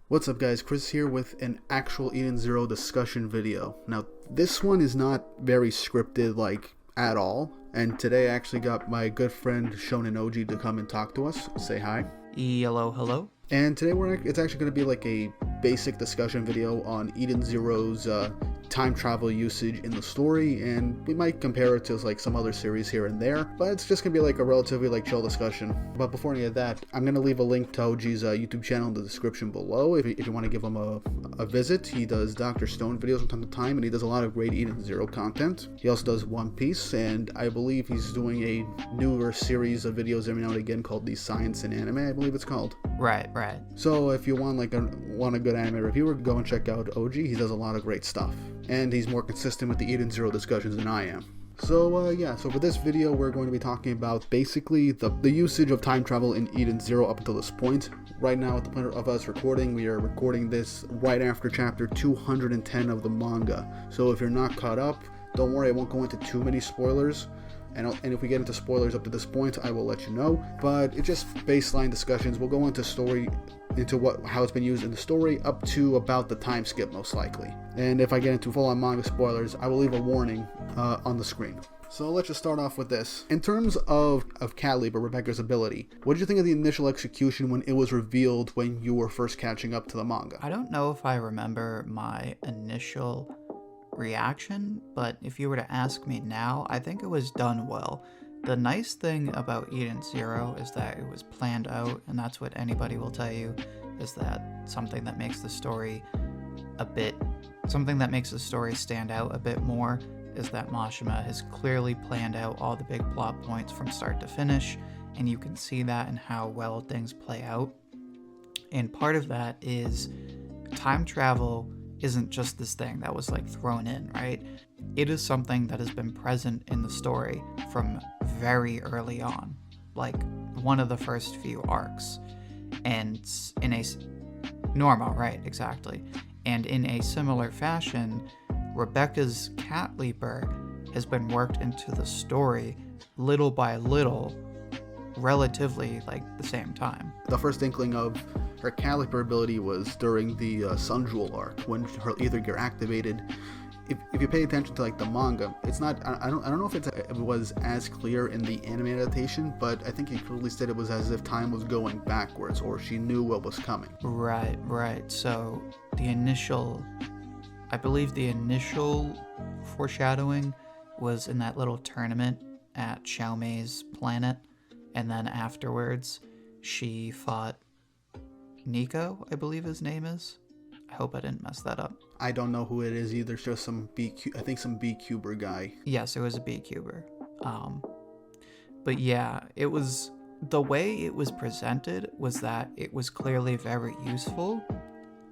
What's up guys, Chris here with an actual Eden Zero discussion video. Now this one is not very scripted at all, and today I actually got my good friend Shonen OG to come and talk to us. Say hi. Hello. And today it's actually going to be like a basic discussion video on Eden Zero's time travel usage in the story, and we might compare it to some other series here and there, but it's just going to be a relatively chill discussion. But before any of that, I'm going to leave a link to OG's YouTube channel in the description below if you want to give him a visit. He does Dr. Stone videos from time to time, and he does a lot of great Eden Zero content. He also does One Piece, and I believe he's doing a newer series of videos every now and again called the Science and Anime, I believe it's called. Right. So if you want a good anime reviewer, go and check out OG. He does a lot of great stuff, and he's more consistent with the Eden Zero discussions than I am. So so for this video we're going to be talking about basically the usage of time travel in Eden Zero up until this point. Right now, at the point of us recording, we are recording this right after chapter 210 of the manga. So if you're not caught up, don't worry, I won't go into too many spoilers. And if we get into spoilers up to this point, I will let you know. But it's just baseline discussions. We'll go into how it's been used in the story up to about the time skip, most likely. And if I get into full-on manga spoilers, I will leave a warning on the screen. So let's just start off with this. In terms of Caliber, Rebecca's ability, what did you think of the initial execution when it was revealed when you were first catching up to the manga? I don't know if I remember my initial reaction, but if you were to ask me now, I think it was done well. The nice thing about Eden Zero is that it was planned out, and that's what anybody will tell you, is that something that makes the story stand out a bit more is that Mashima has clearly planned out all the big plot points from start to finish, and you can see that in how well things play out. And part of that is time travel isn't just this thing that was thrown in, right? It is something that has been present in the story from very early on, one of the first few arcs, and in a right, exactly. And in a similar fashion, Rebecca's cat leaper has been worked into the story little by little, relatively the same time. The first inkling of her Caliper ability was during the Sun Jewel arc, when her Ether Gear activated. If you pay attention to the manga, it's not. I don't know if it was as clear in the anime adaptation, but I think it clearly said it was as if time was going backwards, or she knew what was coming. Right. So I believe the initial foreshadowing was in that little tournament at Xiaomei's planet, and then afterwards she fought Nico, I believe his name is. I hope I didn't mess that up. I don't know who it is either. It's just some B-Cuber guy. Yes, it was a B-Cuber. But yeah, it was, the way it was presented was that it was clearly very useful,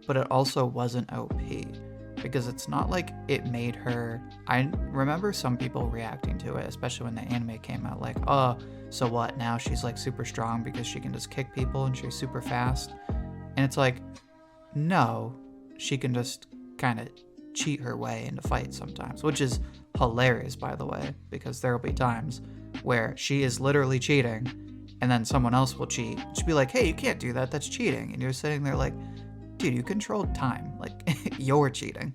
but it also wasn't OP. Because it's not like it made her... I remember some people reacting to it, especially when the anime came out, so what, now she's super strong because she can just kick people and she's super fast? And it's no, she can just kind of cheat her way into fights sometimes, which is hilarious, by the way, because there will be times where she is literally cheating and then someone else will cheat. She'll be like, hey, you can't do that, that's cheating. And you're sitting there dude, you controlled time, you're cheating.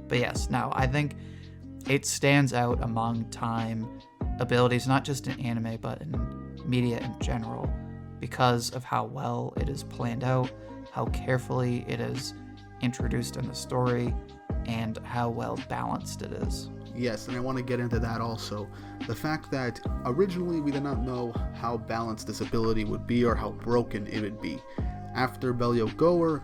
But yes, no, I think it stands out among time abilities, not just in anime, but in media in general, because of how well it is planned out, how carefully it is introduced in the story, and how well balanced it is. Yes, and I want to get into that also. The fact that originally we did not know how balanced this ability would be or how broken it would be. After Bellio Goer,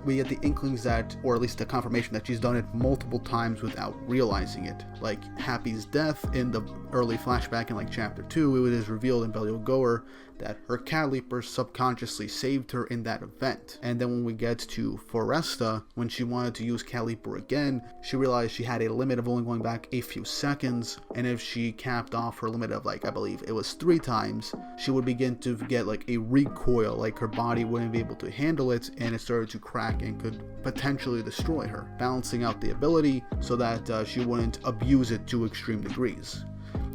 we get the inklings that, or at least the confirmation that she's done it multiple times without realizing it. Like Happy's death in the early flashback in chapter 2, it is revealed in Bellio Goer that her cat leaper subconsciously saved her in that event. And then when we get to Foresta, when she wanted to use cat leaper again, she realized she had a limit of only going back a few seconds, and if she capped off her limit of I believe it was 3 times, she would begin to get a recoil, her body wouldn't be able to handle it, and it started to crack and could potentially destroy her, balancing out the ability so that she wouldn't abuse it to extreme degrees.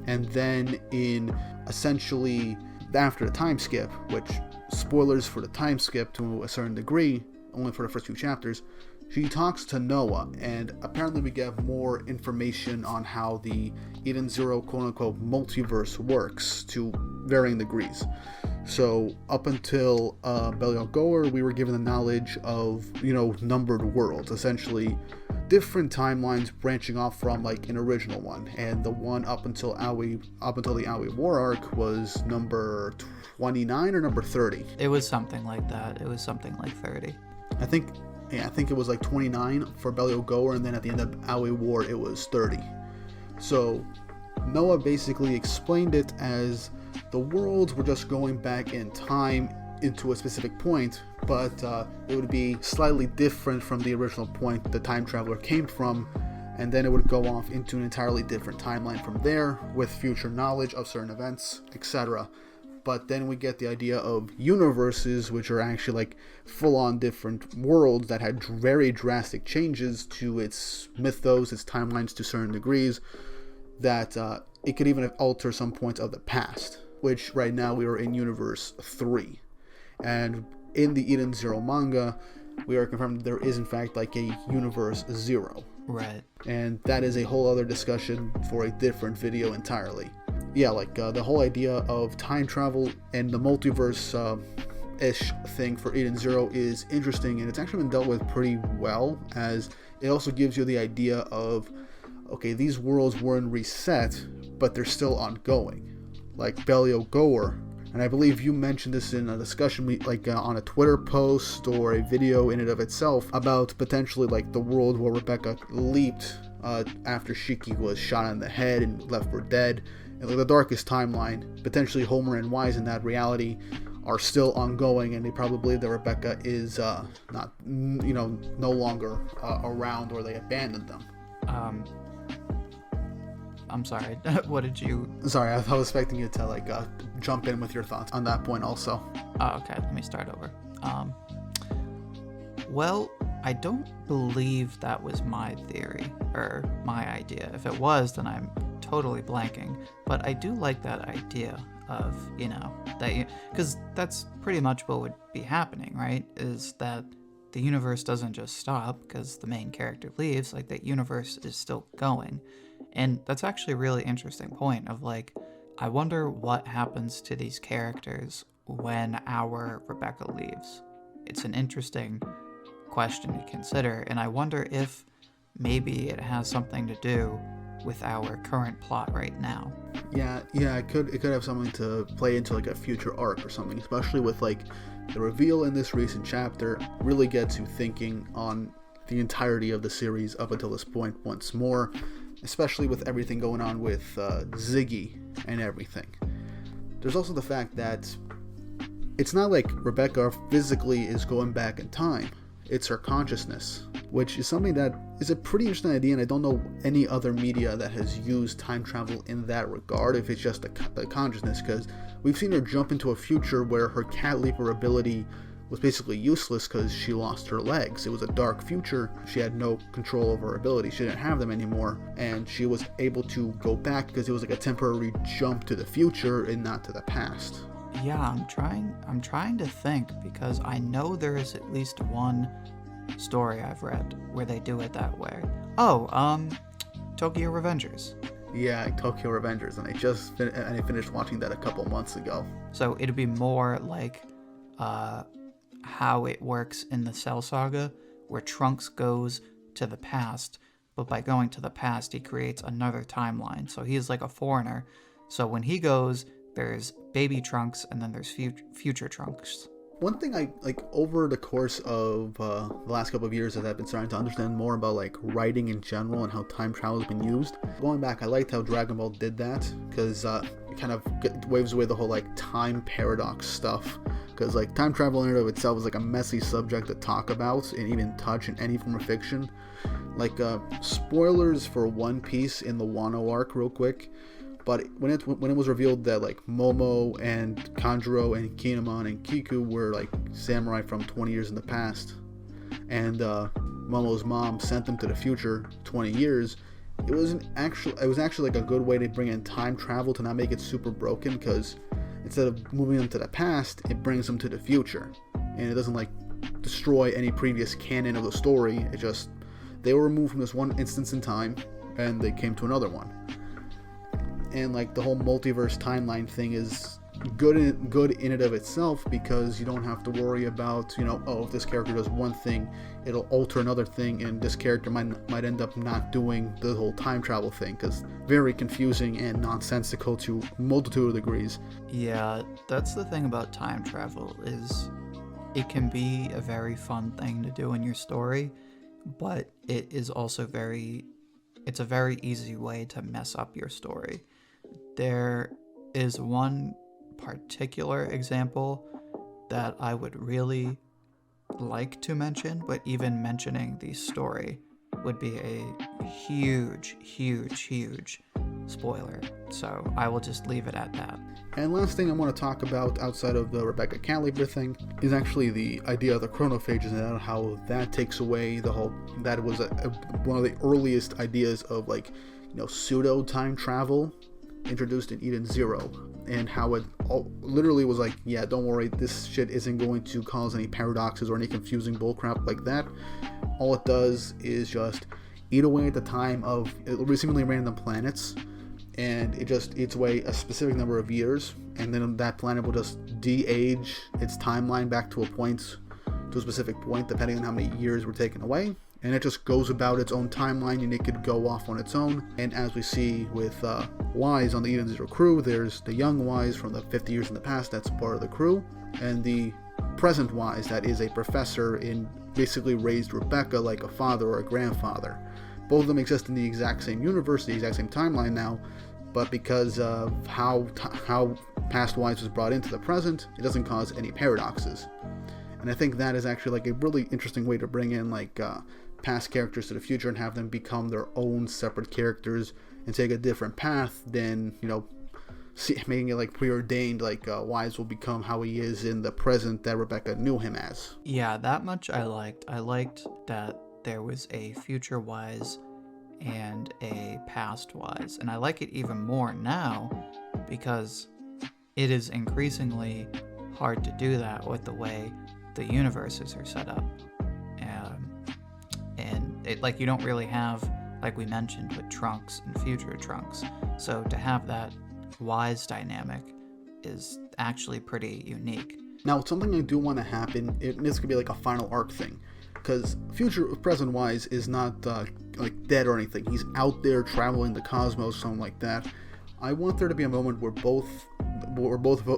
And then in essentially after the time skip, which spoilers for the time skip to a certain degree, only for the first few chapters, she talks to Noah, and apparently we get more information on how the Eden Zero quote-unquote multiverse works to varying degrees. So up until Belial Goer, we were given the knowledge of, numbered worlds, essentially different timelines branching off from like an original one, and the one up until the Aoi War arc was number 29 or number 30. It was something like that. It was something like 30. I think it was like 29 for Belial Goer, and then at the end of Aoi War it was 30. So Noah basically explained it as the worlds were just going back in time into a specific point, but it would be slightly different from the original point the time traveler came from, and then it would go off into an entirely different timeline from there with future knowledge of certain events, etc. But then we get the idea of universes, which are actually like full-on different worlds that had very drastic changes to its mythos, its timelines to certain degrees, that it could even alter some points of the past, which right now we are in Universe 3. And in the Eden Zero manga, we are confirmed that there is in fact like a Universe 0. Right. And that is a whole other discussion for a different video entirely. Yeah, like the whole idea of time travel and the multiverse ish thing for Eden Zero is interesting, and it's actually been dealt with pretty well, as it also gives you the idea of, okay, these worlds weren't reset, but they're still ongoing. Like Belial Goer, and I believe you mentioned this in a discussion, like on a Twitter post or a video in and of itself, about potentially like the world where Rebecca leaped after Shiki was shot in the head and left for dead. And like the darkest timeline, potentially Homer and Wise in that reality are still ongoing, and they probably believe that Rebecca is no longer around, or they abandoned them. I'm sorry. What did you... Sorry, I was expecting you to jump in with your thoughts on that point also. Oh, okay. Let me start over. Well, I don't believe that was my theory or my idea. If it was, then I'm totally blanking. But I do like that idea of, because that's pretty much what would be happening, right? Is that the universe doesn't just stop because the main character leaves. Like, that universe is still going. And that's actually a really interesting point of like, I wonder what happens to these characters when our Rebecca leaves. It's an interesting question to consider, and I wonder if maybe it has something to do with our current plot right now. Yeah, it could have something to play into like a future arc or something, especially with like the reveal in this recent chapter really gets you thinking on the entirety of the series up until this point once more, especially with everything going on with Ziggy and everything. There's also the fact that it's not like Rebecca physically is going back in time. It's her consciousness, which is something that is a pretty interesting idea, and I don't know any other media that has used time travel in that regard, if it's just the consciousness, because we've seen her jump into a future where her cat leaper ability was basically useless because she lost her legs. It was a dark future. She had no control over her abilities. She didn't have them anymore, and she was able to go back because it was like a temporary jump to the future and not to the past. Yeah, I'm trying to think, because I know there is at least one story I've read where they do it that way. Oh, Tokyo Revengers. Yeah, Tokyo Revengers, and I finished watching that a couple months ago. So it'd be more like how it works in the Cell Saga, where Trunks goes to the past, but by going to the past, he creates another timeline. So he is like a foreigner. So when he goes, there's baby Trunks, and then there's future Trunks. One thing I like over the course of the last couple of years that I've been starting to understand more about like writing in general and how time travel has been used. Going back, I liked how Dragon Ball did that, because it kind of waves away the whole like time paradox stuff. Because like time travel in and of itself is like a messy subject to talk about and even touch in any form of fiction. Like spoilers for One Piece in the Wano arc, real quick. But when it was revealed that like Momo and Kanjuro and Kinemon and Kiku were like samurai from 20 years in the past, and Momo's mom sent them to the future 20 years, it was actually like a good way to bring in time travel to not make it super broken, because instead of moving them to the past, it brings them to the future, and it doesn't like destroy any previous canon of the story. It just, they were removed from this one instance in time, and they came to another one. And like the whole multiverse timeline thing is good in and of itself, because you don't have to worry about, you know, oh, if this character does one thing, it'll alter another thing, and this character might end up not doing the whole time travel thing, because very confusing and nonsensical to a multitude of degrees. Yeah, that's the thing about time travel, is it can be a very fun thing to do in your story, but it is also it's a very easy way to mess up your story. There is one particular example that I would really like to mention, but even mentioning the story would be a huge spoiler. So I will just leave it at that. And last thing I want to talk about outside of the Rebecca Caliber thing is actually the idea of the chronophages and how that takes away the whole, that was one of the earliest ideas of, like, you know, pseudo time travel introduced in Eden Zero, and how it literally was like, yeah, don't worry, this shit isn't going to cause any paradoxes or any confusing bullcrap like that. All it does is just eat away at the time of seemingly random planets, and it just eats away a specific number of years, and then that planet will just de-age its timeline back to a specific point, depending on how many years were taken away. And it just goes about its own timeline, and it could go off on its own. And as we see with Wise on the Eden Zero crew, there's the young Wise from the 50 years in the past that's part of the crew, and the present Wise that is a professor and basically raised Rebecca like a father or a grandfather. Both of them exist in the exact same universe, the exact same timeline now, but because of how past Wise was brought into the present, it doesn't cause any paradoxes. And I think that is actually like a really interesting way to bring in like past characters to the future and have them become their own separate characters and take a different path than, you know, making it like preordained, like Wise will become how he is in the present that Rebecca knew him as. Yeah, that much I liked. I liked that there was a future Wise and a past Wise, and I like it even more now because it is increasingly hard to do that with the way the universes are set up. And it, like, you don't really have, like we mentioned, with Trunks and future Trunks. So to have that Wise dynamic is actually pretty unique. Now, something I do want to happen, this could be like a final arc thing, because present Wise is not like dead or anything. He's out there traveling the cosmos, something like that. I want there to be a moment where both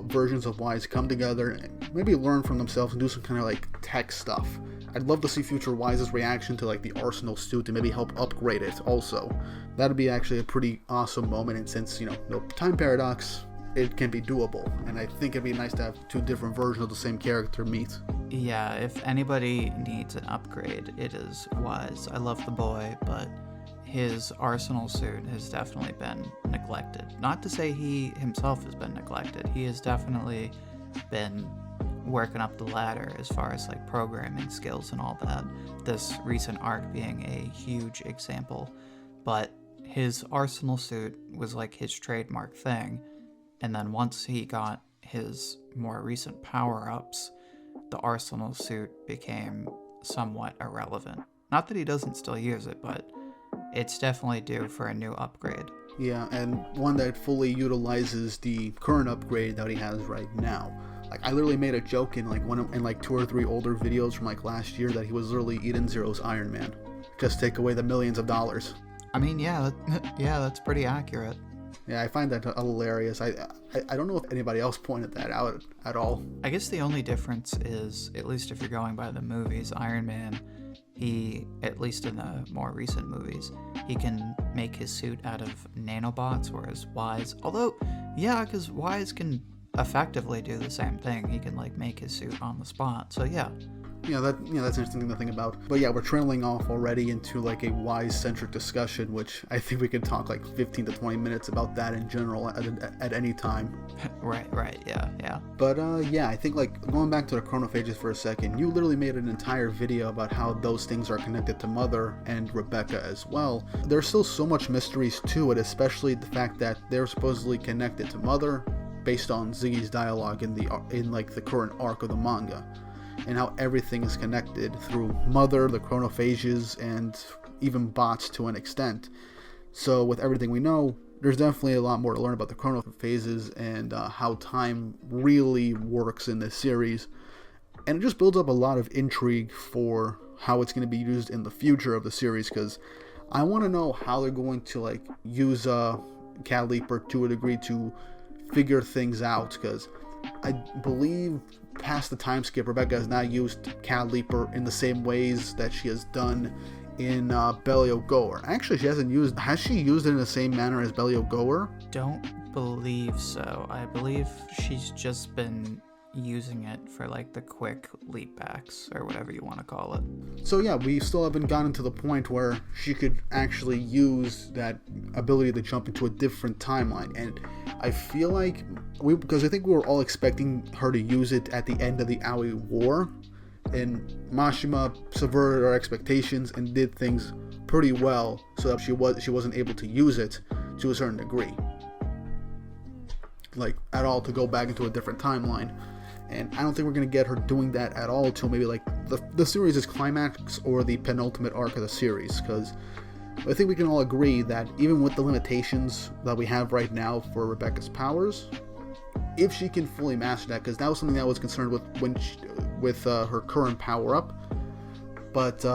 versions of Wise come together and maybe learn from themselves and do some kind of like tech stuff. I'd love to see future Wise's reaction to like the Arsenal suit and maybe help upgrade it also. That'd be actually a pretty awesome moment, and since, you know, no time paradox, it can be doable, and I think it'd be nice to have two different versions of the same character meet. Yeah, if anybody needs an upgrade, it is Wise. I love the boy, but his Arsenal suit has definitely been neglected. Not to say he himself has been neglected. He has definitely been working up the ladder as far as like programming skills and all that. This recent arc being a huge example. But his Arsenal suit was like his trademark thing. And then once he got his more recent power-ups, the Arsenal suit became somewhat irrelevant. Not that he doesn't still use it, but it's definitely due for a new upgrade. Yeah, and one that fully utilizes the current upgrade that he has right now. Like, I literally made a joke in like 2 or 3 older videos from like last year that he was literally Eden Zero's Iron Man. Just take away the millions of dollars. I mean, yeah, that's pretty accurate. Yeah, I find that hilarious. I don't know if anybody else pointed that out at all. I guess the only difference is, at least if you're going by the movies, Iron Man, he, at least in the more recent movies, he can make his suit out of nanobots, whereas Wise, although, yeah, because Wise can effectively do the same thing. He can like make his suit on the spot. So yeah. Yeah, that's an interesting thing to think about. But yeah, we're trailing off already into like a Wise-centric discussion, which I think we could talk like 15 to 20 minutes about that in general at any time. Right, yeah. But yeah, I think like going back to the chronophages for a second, you literally made an entire video about how those things are connected to Mother and Rebecca as well. There's still so much mysteries to it, especially the fact that they're supposedly connected to Mother based on Ziggy's dialogue in like the current arc of the manga. and how everything is connected through Mother, the Chronophages, and even bots to an extent. So with everything we know, there's definitely a lot more to learn about the Chronophages and how time really works in this series. And it just builds up a lot of intrigue for how it's going to be used in the future of the series, because I want to know how they're going to like use Cat Leaper to a degree to figure things out, because I believe past the time skip, Rebecca has not used Cat Leaper in the same ways that she has done in Bellio Goer. Actually, has she used it in the same manner as Bellio Goer? Don't believe so. I believe she's just been using it for like the quick leap backs or whatever you want to call it. So yeah, we still haven't gotten to the point where she could actually use that ability to jump into a different timeline, and I feel like because I think we were all expecting her to use it at the end of the Aoi War, and Mashima subverted our expectations and did things pretty well so that she wasn't able to use it to a certain degree, like at all, to go back into a different timeline. And I don't think we're going to get her doing that at all till maybe like the series' climax or the penultimate arc of the series, because I think we can all agree that even with the limitations that we have right now for Rebecca's powers, if she can fully master that, because that was something that I was concerned with with her current power-up, but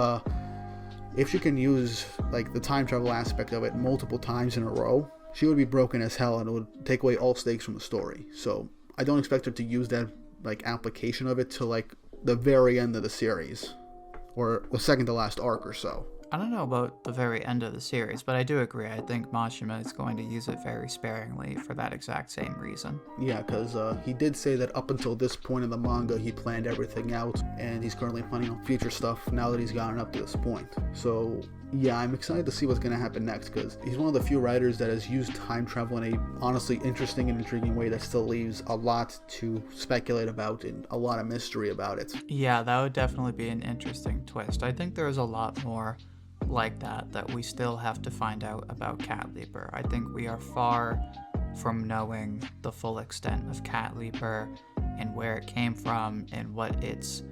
if she can use like the time travel aspect of it multiple times in a row, she would be broken as hell and it would take away all stakes from the story. So I don't expect her to use that like application of it to like the very end of the series, or the second to last arc or so. I don't know about the very end of the series, but I do agree. I think Mashima is going to use it very sparingly for that exact same reason. Yeah, because he did say that up until this point in the manga, he planned everything out, and he's currently planning on future stuff now that he's gotten up to this point. So yeah, I'm excited to see what's going to happen next, because he's one of the few writers that has used time travel in a honestly interesting and intriguing way that still leaves a lot to speculate about and a lot of mystery about it. Yeah, that would definitely be an interesting twist. I think there's a lot more like that we still have to find out about Cat Leaper. I think we are far from knowing the full extent of Cat Leaper and where it came from and what its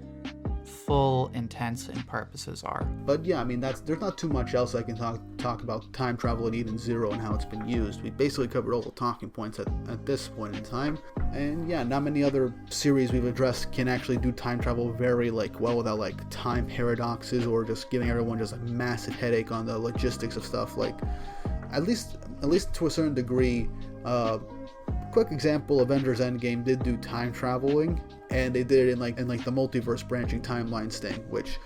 full intents and purposes are. But yeah, I mean, there's not too much else I can talk about time travel in Eden Zero and how it's been used. We basically covered all the talking points at this point in time. And yeah, not many other series we've addressed can actually do time travel very like well without like time paradoxes or just giving everyone just a massive headache on the logistics of stuff. Like at least to a certain degree, quick example, Avengers Endgame did do time traveling, and they did it in like the multiverse branching timelines thing, which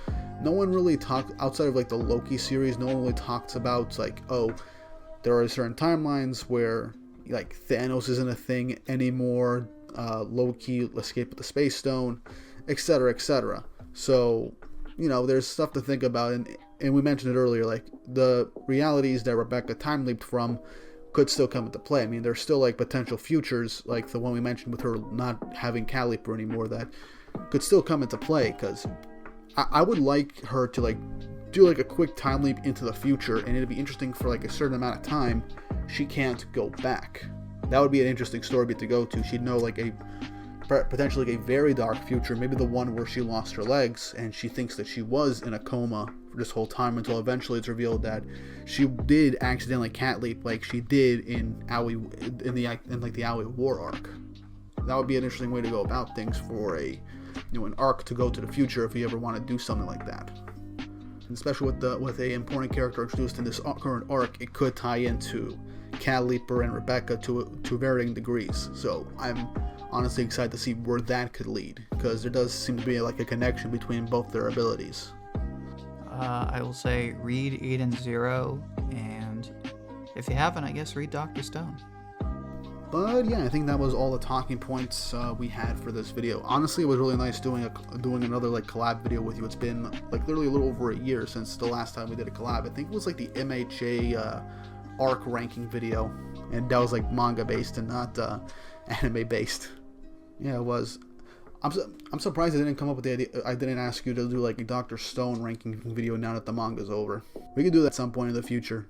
no one really talked outside of like the Loki series. No one really talks about like, oh, there are certain timelines where like Thanos isn't a thing anymore, Loki escaped with the Space Stone, etc., etc. So you know, there's stuff to think about, and we mentioned it earlier, like the realities that Rebecca time leaped from could still come into play. I mean, there's still like potential futures, like the one we mentioned with her not having Cat Leaper anymore, that could still come into play, because I would like her to like do like a quick time leap into the future, and it'd be interesting for like a certain amount of time she can't go back. That would be an interesting story beat to go to. She'd know like a potentially like a very dark future, maybe the one where she lost her legs and she thinks that she was in a coma for this whole time, until eventually it's revealed that she did accidentally cat leap like she did in the Aoi War arc. That would be an interesting way to go about things for a an arc to go to the future if you ever want to do something like that. And especially with a important character introduced in this current arc, it could tie into Cat Leaper and Rebecca to varying degrees. So I'm honestly excited to see where that could lead, because there does seem to be like a connection between both their abilities. I will say read Eden Zero, and if you haven't, I guess read Dr. Stone. But yeah, I think that was all the talking points we had for this video. Honestly, it was really nice doing another like collab video with you. It's been like literally a little over a year since the last time we did a collab. I think it was like the MHA arc ranking video, and that was like manga based and not anime based. Yeah, it was. I'm surprised I didn't come up with the idea. I didn't ask you to do like a Dr. Stone ranking video now that the manga's over. We could do that at some point in the future.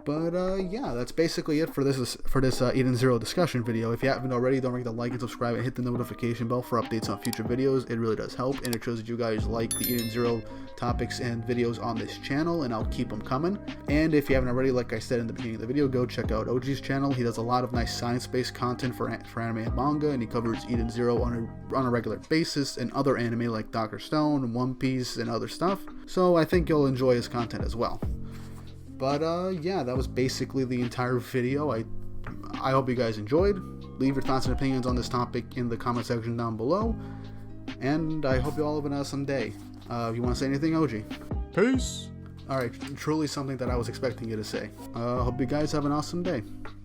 But yeah, that's basically it for this Eden Zero discussion video. If you haven't already, don't forget to like and subscribe and hit the notification bell for updates on future videos. It really does help, and it shows that you guys like the Eden Zero topics and videos on this channel, and I'll keep them coming. And if you haven't already, like I said in the beginning of the video, go check out OG's channel. He does a lot of nice science-based content for anime and manga, and he covers Eden Zero on a regular basis, and other anime like Dr. Stone, One Piece, and other stuff. So I think you'll enjoy his content as well. But yeah, that was basically the entire video. I hope you guys enjoyed. Leave your thoughts and opinions on this topic in the comment section down below. And I hope you all have an awesome day. You want to say anything, OG? Peace. Alright, truly something that I was expecting you to say. Hope you guys have an awesome day.